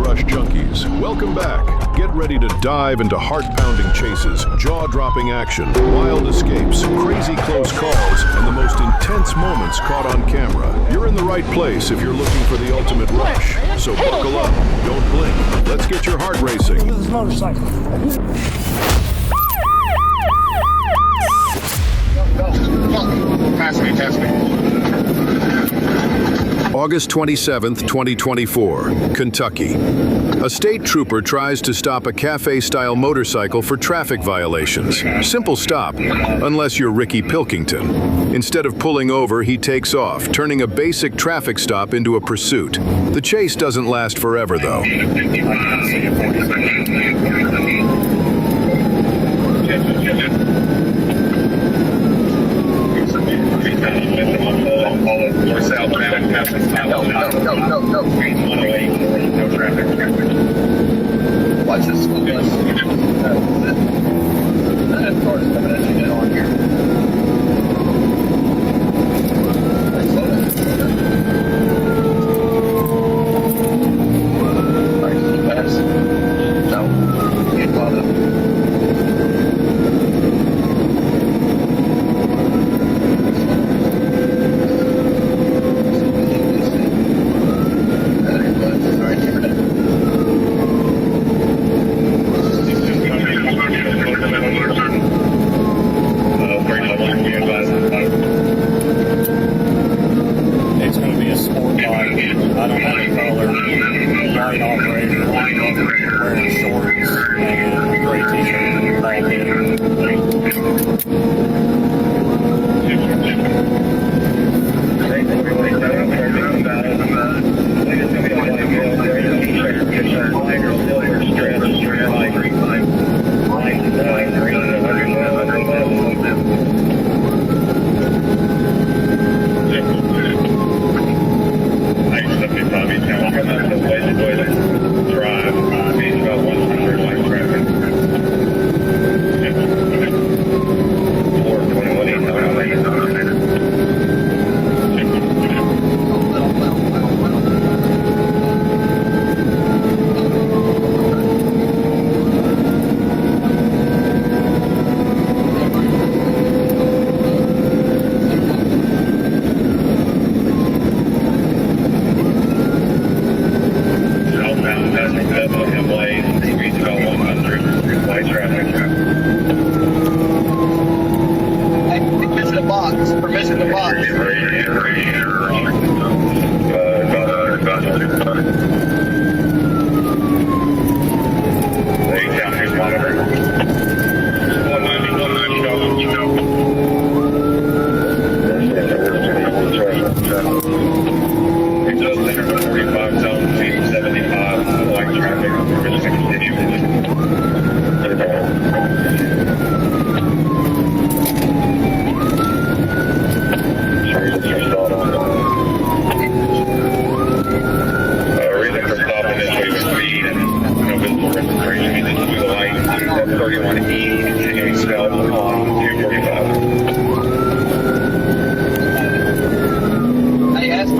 rush junkies, welcome back. Get ready to dive into heart-pounding chases, jaw-dropping action, wild escapes, crazy close calls, and the most intense moments caught on camera. You're in the right place if you're looking for the ultimate rush. So buckle up, don't blink. Let's get your heart racing. This motorcycle. Pass me. August 27th, 2024, Kentucky. A state trooper tries to stop a cafe-style motorcycle for traffic violations. Simple stop, unless you're Ricky Pilkington. Instead of pulling over, he takes off, turning a basic traffic stop into a pursuit. The chase doesn't last forever, though. No traffic. Watch this school bus. That car's coming at you on here. Alright, keep fast. No, get caught up.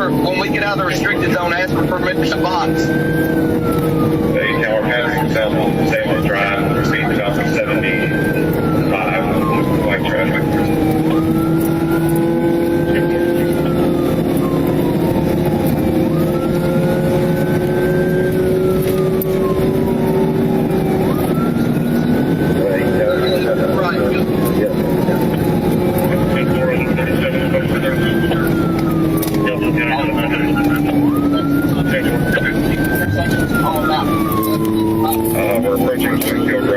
When we get out of the restricted zone, ask for permission box. They now are passing Salem Drive, proceed to 75, white traffic. We're approaching Springfield Road.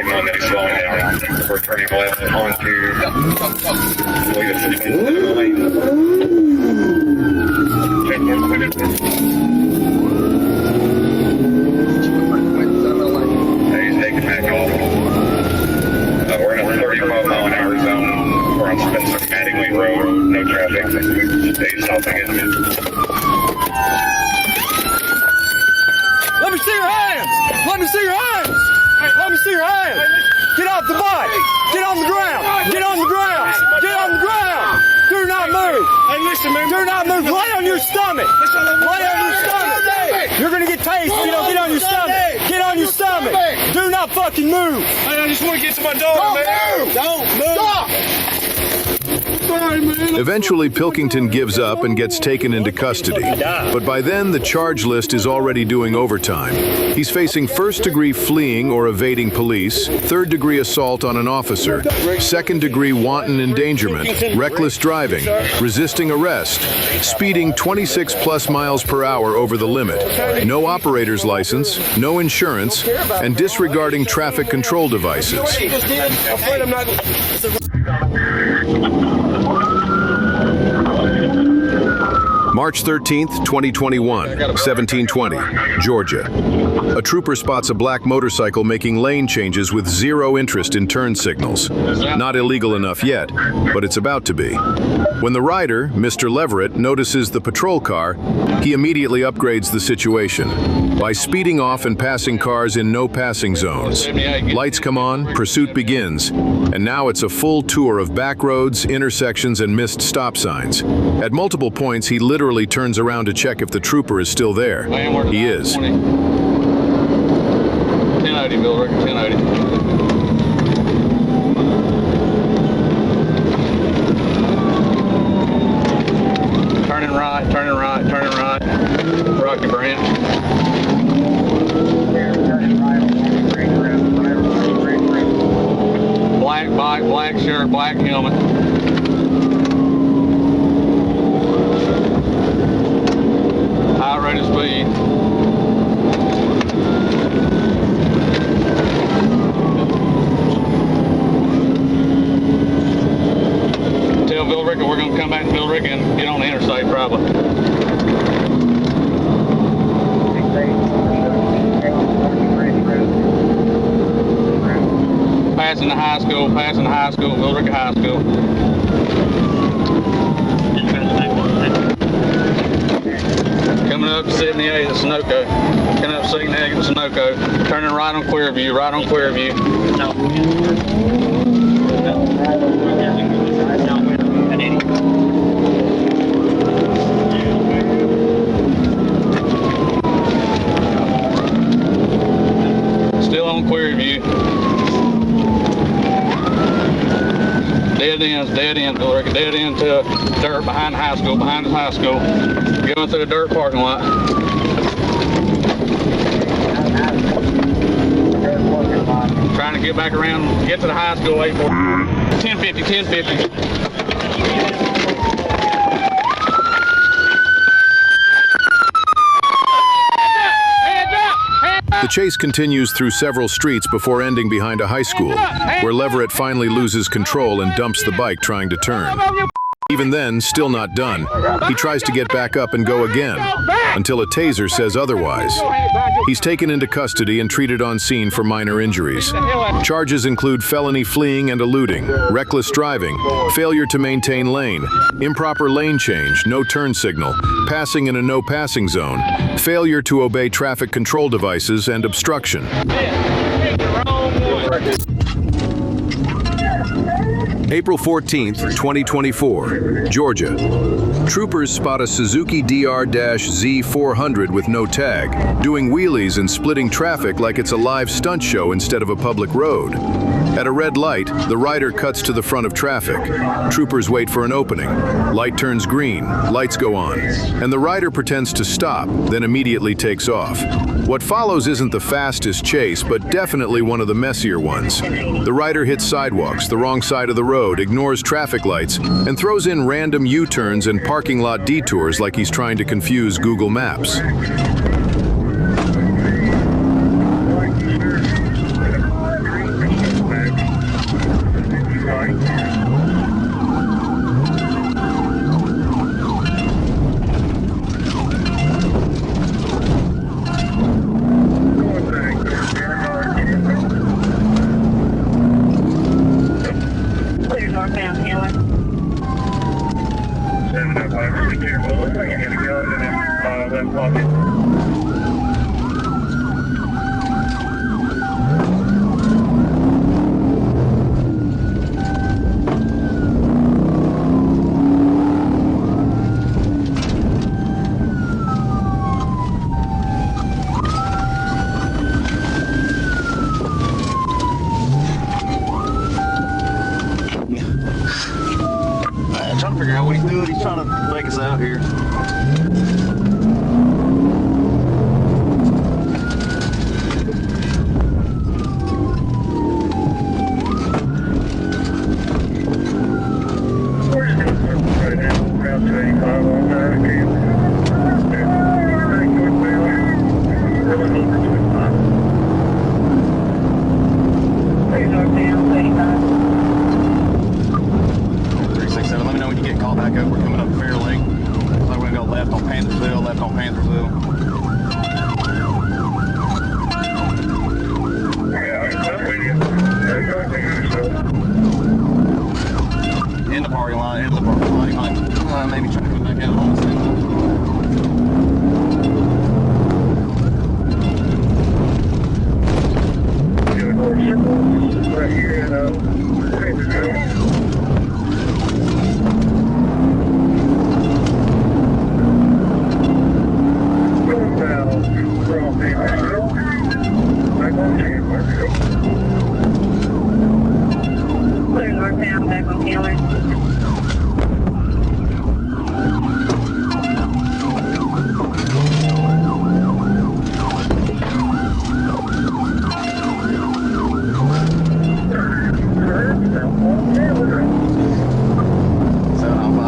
signaling that he's slowing down. We're turning left onto, I believe it's the 27 lane. He's taking back off. We're in a 35-mile-an-hour zone. We're on Spencer Mattingly Road. No traffic. He's stopping it. Let me see your hands! Let me see your hands! Let me see your hands! Get off the bike! Get on the ground! Get on the ground! Get on the ground! Do not move! Hey, listen, man. Do not move! Lay on your stomach! Lay on your stomach! You're gonna get tased if you don't get on your stomach! Get on your stomach! Do not fucking move! Hey, I just want to get to my daughter, man. Don't move! Stop! Eventually, Pilkington gives up and gets taken into custody. But by then, the charge list is already doing overtime. He's facing first-degree fleeing or evading police, third-degree assault on an officer, second-degree wanton endangerment, reckless driving, resisting arrest, speeding 26+ miles per hour over the limit, no operator's license, no insurance, and disregarding traffic control devices. March 13th, 2021, 1720, Georgia. A trooper spots a black motorcycle making lane changes with zero interest in turn signals. Not illegal enough yet, but it's about to be. When the rider, Mr. Leverett, notices the patrol car, he immediately upgrades the situation by speeding off and passing cars in no passing zones. Lights come on, pursuit begins, and now it's a full tour of back roads, intersections, and missed stop signs. At multiple points, he literally turns around to check if the trooper is still there. He is. 1080, Bill Rick, 1080. Turning right, turning right, turning right. Rocky Branch. Black bike, black shirt, black helmet. High rate of speed. Tell Bill Rick we're going to come back to Bill Rick and get on the interstate probably. Passing the high school, Bill Rick High School. Coming up to 78 at Sunoco. Coming up 78 at Sunoco. Turning right on Clearview, right on Clearview. Still on Clearview. Dead end, Bill Rick, dead end to dirt behind the high school, behind the high school. Going through the dirt parking lot. Trying to get back around, get to the high school, 1050, 1050. The chase continues through several streets before ending behind a high school, where Leverett finally loses control and dumps the bike trying to turn. Even then, still not done, he tries to get back up and go again, until a taser says otherwise. He's taken into custody and treated on scene for minor injuries. Charges include felony fleeing and eluding, reckless driving, failure to maintain lane, improper lane change, no turn signal, passing in a no passing zone, failure to obey traffic control devices, and obstruction. April 14th, 2024, Georgia. Troopers spot a Suzuki DR-Z400 with no tag, doing wheelies and splitting traffic like it's a live stunt show instead of a public road. At a red light, the rider cuts to the front of traffic. Troopers wait for an opening. Light turns green, lights go on, and the rider pretends to stop, then immediately takes off. What follows isn't the fastest chase, but definitely one of the messier ones. The rider hits sidewalks, the wrong side of the road, ignores traffic lights, and throws in random U-turns and parking lot detours like he's trying to confuse Google Maps. Be careful. Looks like you got a gun in that left pocket. I'm trying to figure out what he's doing. He's trying to make us out here. We're just going to circle right now. Route 285 on that. Okay. Very quickly. Really over 285. Please north down 35. 367, let me know when you get called back up. We're coming up Fair Lake. Looks like we're going to go left on Panthersville, left on Panthersville. Yeah, I'm with you. In the parking lot, in the parking lot. He might maybe try to come back out on the same. Right here in Panthersville. Northbound from Panthersville. Back on Chandler. Clear northbound, back on Chandler.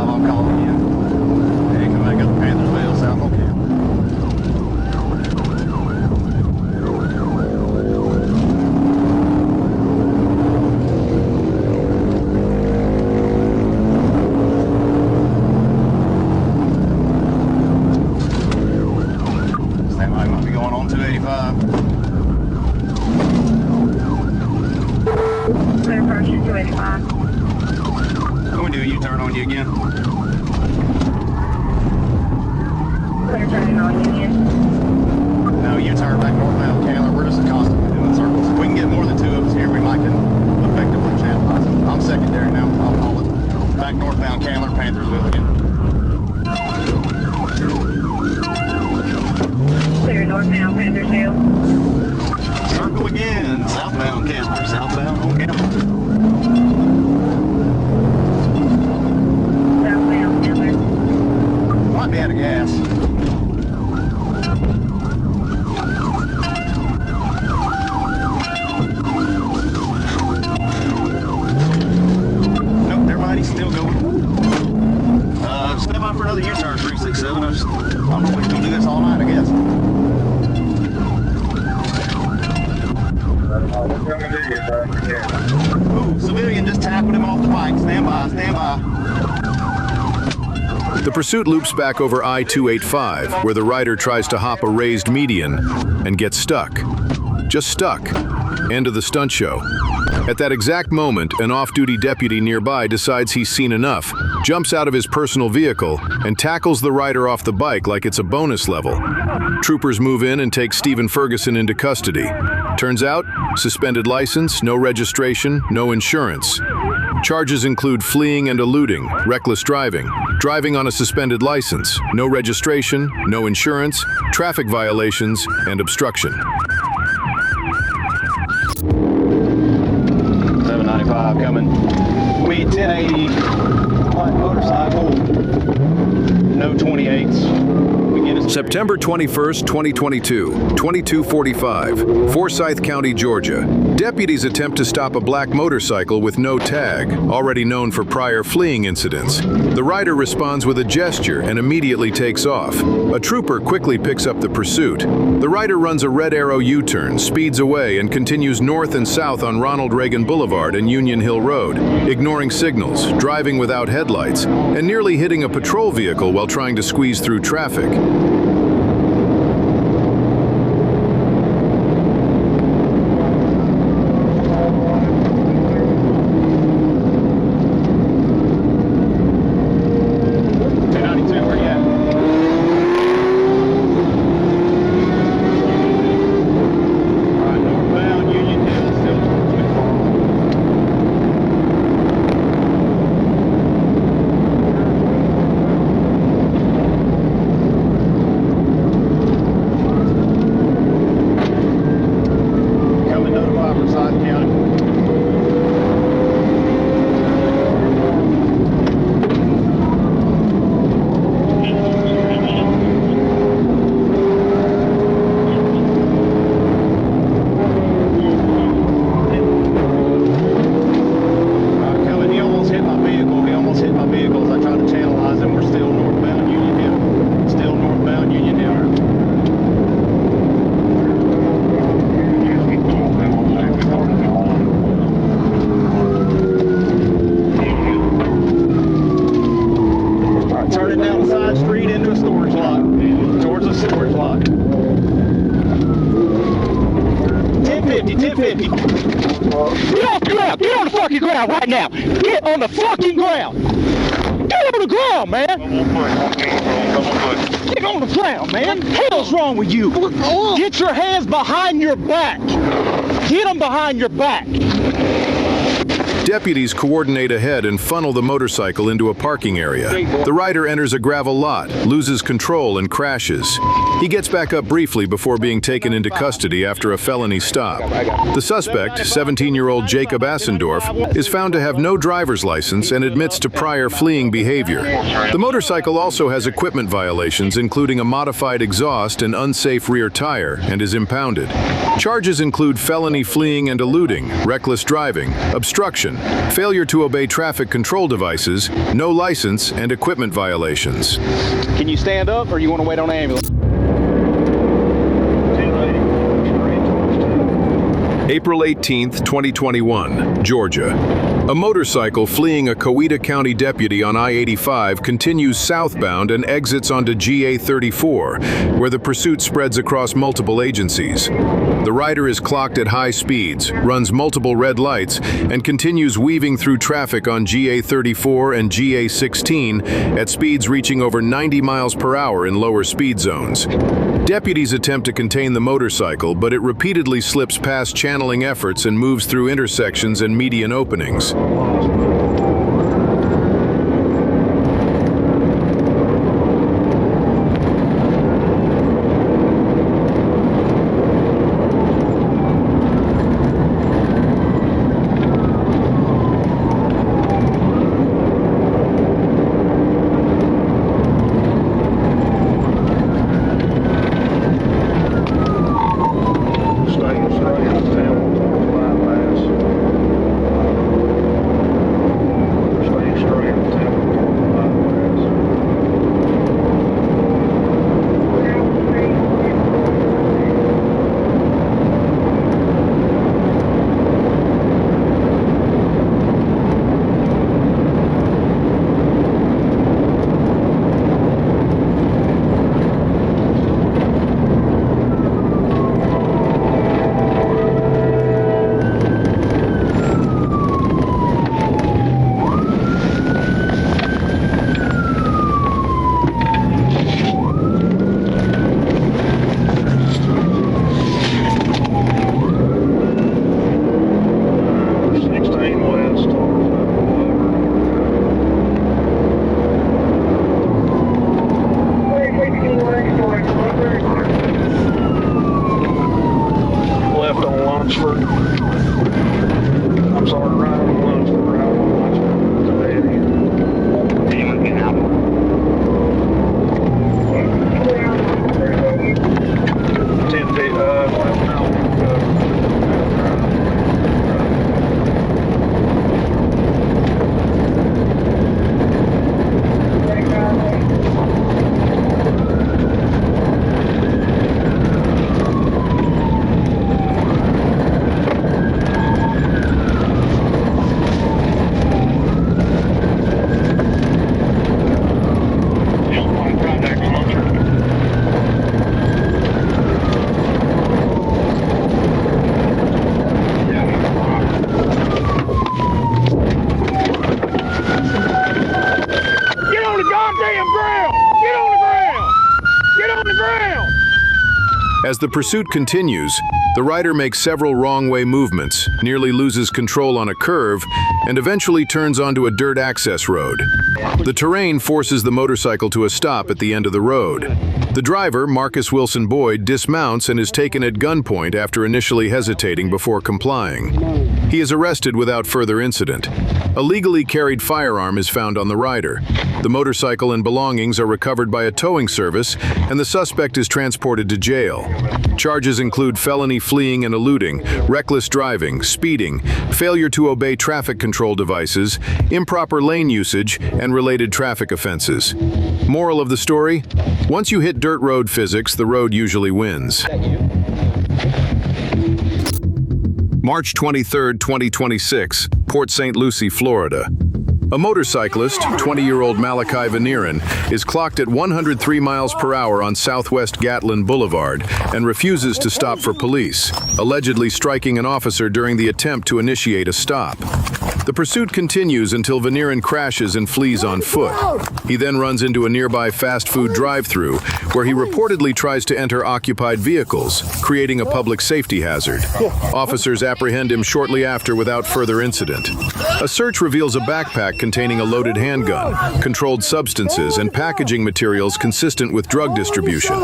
I'm calling you. Hey, come back up to Panthersville, south on Chandler. Standby might be going on 285. Clear approaching 285. I'm going to do a U-turn on you again. Clear turning on Union. No, U-turn back northbound Chandler. We're just constantly doing circles. If we can get more than two of us here, we might can effectively channelize it. I'm secondary now. I'll call it. Back northbound Chandler, Panthersville again. Clear northbound Panthersville. Circle again. Southbound Chandler. Southbound on Chandler. Southbound Chandler. Might be out of gas. Nope, everybody's still going. Step by for another U-turn, 367. I don't know if we're going to do this all night, I guess. Ooh, civilian just tackled him off the bike. Stand by, stand by. The pursuit loops back over I-285, where the rider tries to hop a raised median and gets stuck. Just stuck. End of the stunt show. At that exact moment, an off-duty deputy nearby decides he's seen enough, jumps out of his personal vehicle, and tackles the rider off the bike like it's a bonus level. Troopers move in and take Stephen Ferguson into custody. Turns out, suspended license, no registration, no insurance. Charges include fleeing and eluding, reckless driving, driving on a suspended license, no registration, no insurance, traffic violations, and obstruction. 795 coming. We 1080 light motorcycle. No 28s. We get us September 21st, 2022, 22:45, Forsyth County, Georgia. Deputies attempt to stop a black motorcycle with no tag, already known for prior fleeing incidents. The rider responds with a gesture and immediately takes off. A trooper quickly picks up the pursuit. The rider runs a red arrow U-turn, speeds away, and continues north and south on Ronald Reagan Boulevard and Union Hill Road, ignoring signals, driving without headlights, and nearly hitting a patrol vehicle while trying to squeeze through traffic. ground. Get on the fucking ground right now. Get on the fucking ground. Get on the ground, man. Get on the ground, man. Hell's wrong with you? Get your hands behind your back. Get them behind your back. Deputies coordinate ahead and funnel the motorcycle into a parking area. The rider enters a gravel lot, loses control and crashes. He gets back up briefly before being taken into custody after a felony stop. The suspect, 17-year-old Jacob Assendorf, is found to have no driver's license and admits to prior fleeing behavior. The motorcycle also has equipment violations, including a modified exhaust and unsafe rear tire, and is impounded. Charges include felony fleeing and eluding, reckless driving, obstruction, failure to obey traffic control devices, no license, and equipment violations. Can you stand up or you want to wait on the ambulance? April 18, 2021, Georgia. A motorcycle fleeing a Coweta County deputy on I-85 continues southbound and exits onto GA-34, where the pursuit spreads across multiple agencies. The rider is clocked at high speeds, runs multiple red lights, and continues weaving through traffic on GA-34 and GA-16 at speeds reaching over 90 miles per hour in lower speed zones. Deputies attempt to contain the motorcycle, but it repeatedly slips past channeling efforts and moves through intersections and median openings. As the pursuit continues, the rider makes several wrong-way movements, nearly loses control on a curve, and eventually turns onto a dirt access road. The terrain forces the motorcycle to a stop at the end of the road. The driver, Marcus Wilson Boyd, dismounts and is taken at gunpoint after initially hesitating before complying. He is arrested without further incident. A legally carried firearm is found on the rider. The motorcycle and belongings are recovered by a towing service, and the suspect is transported to jail. Charges include felony fleeing and eluding, reckless driving, speeding, failure to obey traffic control devices, improper lane usage, and related traffic offenses. Moral of the story? Once you hit dirt road physics, the road usually wins. March 23, 2026, Port St. Lucie, Florida. A motorcyclist, 20-year-old Malachi Venerin, is clocked at 103 miles per hour on Southwest Gatlin Boulevard and refuses to stop for police, allegedly striking an officer during the attempt to initiate a stop. The pursuit continues until Venerin crashes and flees on foot. He then runs into a nearby fast food drive-thru, where he reportedly tries to enter occupied vehicles, creating a public safety hazard. Officers apprehend him shortly after without further incident. A search reveals a backpack containing a loaded handgun, controlled substances, and packaging materials consistent with drug distribution.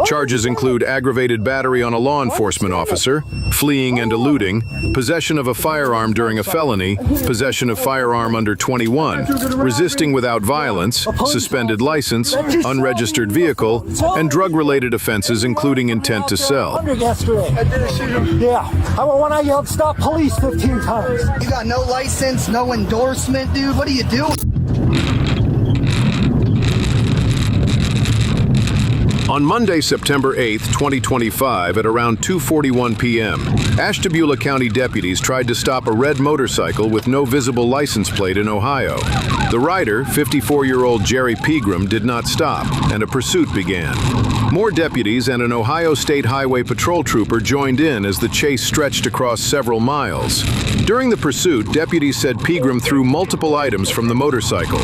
Charges include aggravated battery on a law enforcement officer, fleeing and eluding, possession of a firearm during a felony, possession of firearm under 21, resisting without violence, suspended license, unregistered vehicle, and drug-related offenses including intent to sell. Yeah, when I yelled stop police 15 times. You got no license, no endorsement, dude. What are you doing? On Monday, September 8, 2025, at around 2:41 p.m., Ashtabula County deputies tried to stop a red motorcycle with no visible license plate in Ohio. The rider, 54-year-old Jerry Pegram, did not stop, and a pursuit began. More deputies and an Ohio State Highway Patrol trooper joined in as the chase stretched across several miles. During the pursuit, deputies said Pegram threw multiple items from the motorcycle.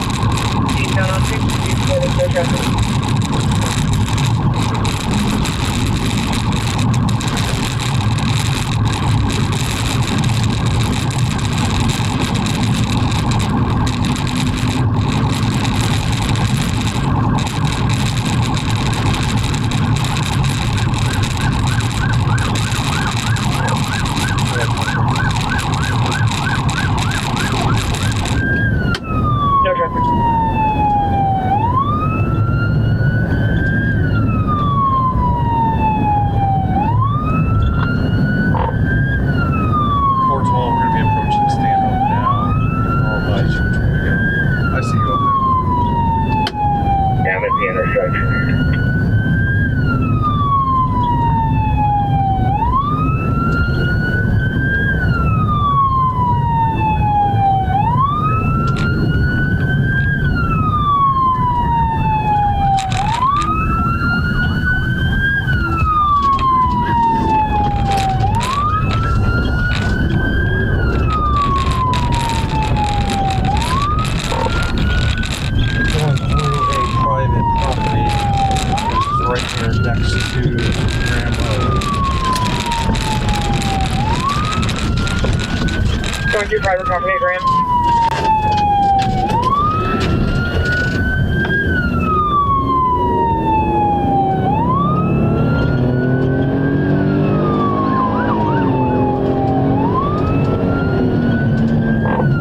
Going through private property, Graham.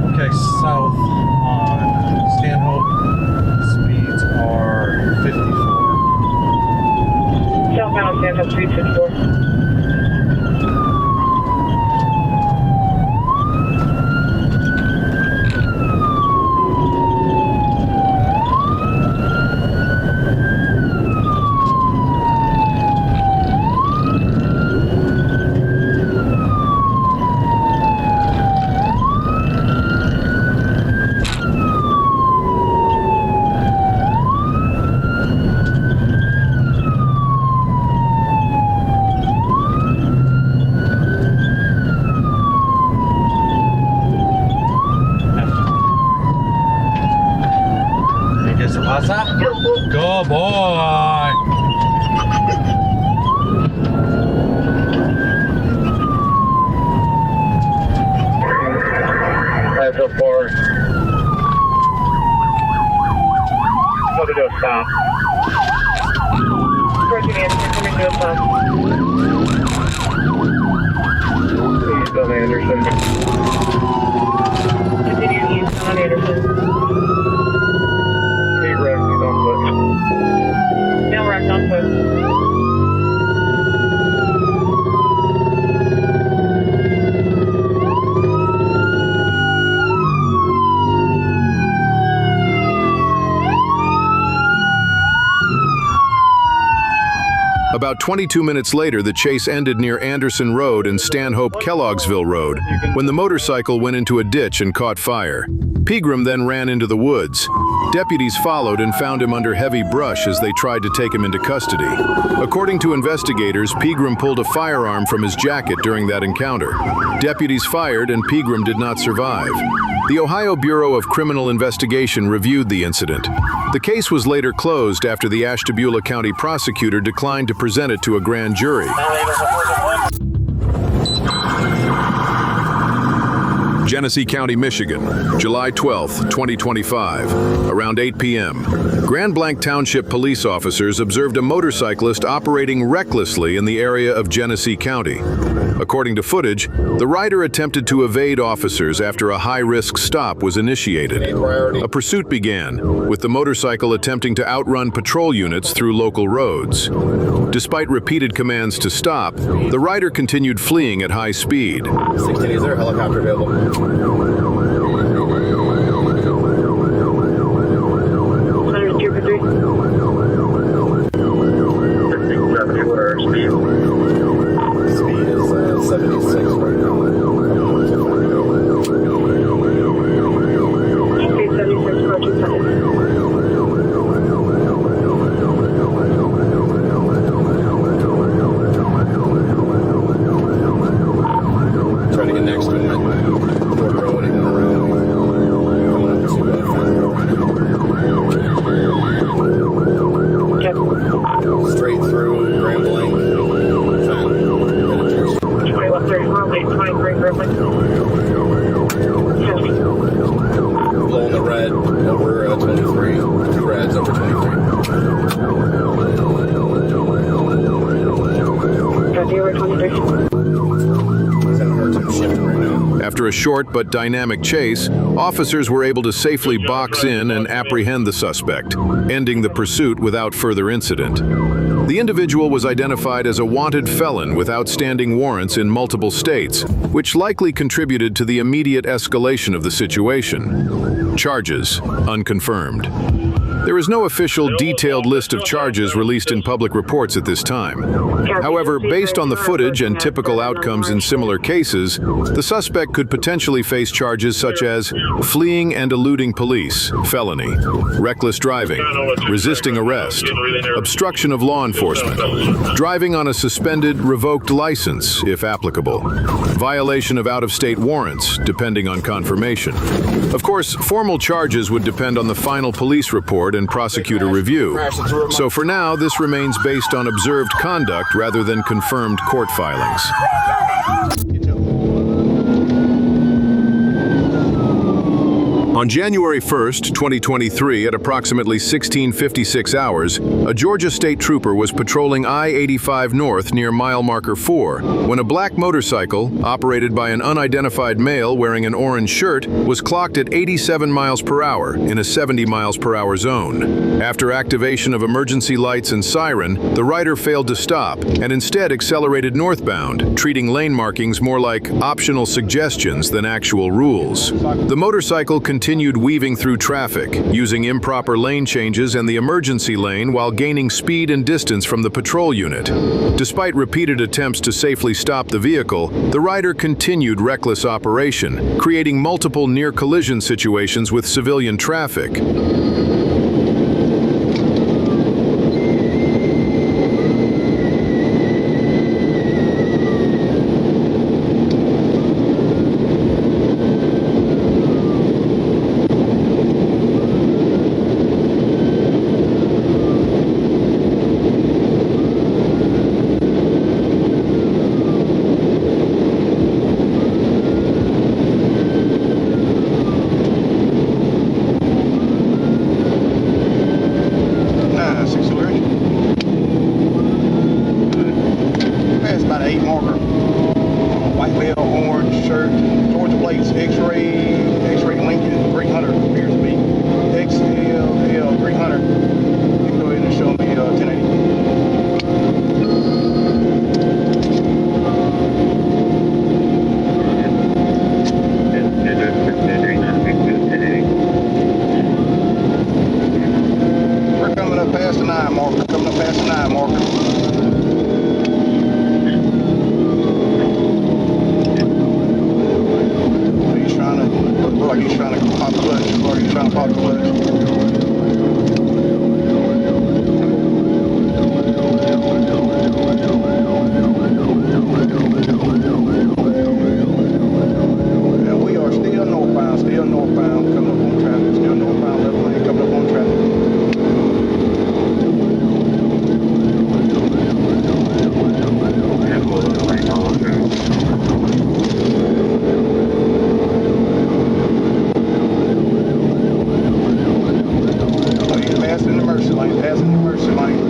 Okay, south on Stanhope, speeds are 54. Southbound on Stanhope Street, 54. Go boy! 504. Go to do a stop. Approaching Anderson, coming to a stop. East on Anderson. Continuing east on Anderson. He wrecked, he's on foot. Now wrecked on foot. About 22 minutes later, the chase ended near Anderson Road and Stanhope-Kelloggsville Road when the motorcycle went into a ditch and caught fire. Pegram then ran into the woods. Deputies followed and found him under heavy brush as they tried to take him into custody. According to investigators, Pegram pulled a firearm from his jacket during that encounter. Deputies fired and Pegram did not survive. The Ohio Bureau of Criminal Investigation reviewed the incident. The case was later closed after the Ashtabula County prosecutor declined to present it to a grand jury. Genesee County, Michigan, July 12, 2025. Around 8 p.m., Grand Blanc Township police officers observed a motorcyclist operating recklessly in the area of Genesee County. According to footage, the rider attempted to evade officers after a high-risk stop was initiated. A pursuit began, with the motorcycle attempting to outrun patrol units through local roads. Despite repeated commands to stop, the rider continued fleeing at high speed. 16, is there a helicopter available? Speed is 76 right now. Trying to get next to him. Straight through Rambling. Below the red over 23. Two reds over 23. After a short but dynamic chase, officers were able to safely box in and apprehend the suspect, ending the pursuit without further incident. The individual was identified as a wanted felon with outstanding warrants in multiple states, which likely contributed to the immediate escalation of the situation. Charges unconfirmed. There is no official detailed list of charges released in public reports at this time. However, based on the footage and typical outcomes in similar cases, the suspect could potentially face charges such as fleeing and eluding police, felony, reckless driving, resisting arrest, obstruction of law enforcement, driving on a suspended, revoked license, if applicable, violation of out-of-state warrants, depending on confirmation. Of course, formal charges would depend on the final police report and prosecutor review. So for now, this remains based on observed conduct rather than confirmed court filings. On January 1st, 2023, at approximately 16:56 hours, a Georgia state trooper was patrolling I-85 North near mile marker 4 when a black motorcycle, operated by an unidentified male wearing an orange shirt, was clocked at 87 miles per hour in a 70 miles per hour zone. After activation of emergency lights and siren, the rider failed to stop and instead accelerated northbound, treating lane markings more like optional suggestions than actual rules. The motorcycle continued weaving through traffic, using improper lane changes and the emergency lane while gaining speed and distance from the patrol unit. Despite repeated attempts to safely stop the vehicle, the rider continued reckless operation, creating multiple near-collision situations with civilian traffic. He's trying to pop the clutch. Or you trying to pop the clutch. Still northbound, coming up on traffic. Still northbound, left lane, coming up on traffic. Oh, you passing in the mercy lane, passing in the mercy lane.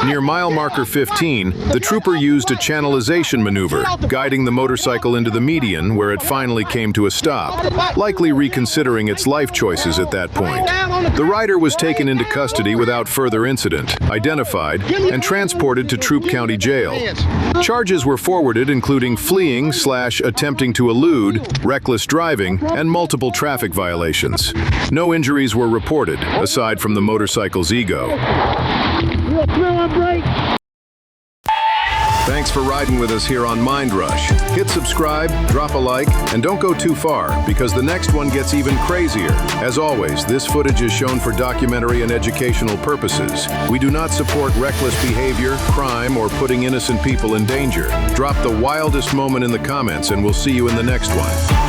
Near mile marker 15, the trooper used a channelization maneuver, guiding the motorcycle into the median where it finally came to a stop, likely reconsidering its life choices at that point. The rider was taken into custody without further incident, identified, and transported to Troup County Jail. Charges were forwarded including fleeing/attempting to elude, reckless driving, and multiple traffic violations. No injuries were reported, aside from the motorcycle's ego. Thanks for riding with us here on Mind Rush. Hit subscribe, drop a like, and don't go too far, because the next one gets even crazier. As always, this footage is shown for documentary and educational purposes. We do not support reckless behavior, crime, or putting innocent people in danger. Drop the wildest moment in the comments, and we'll see you in the next one.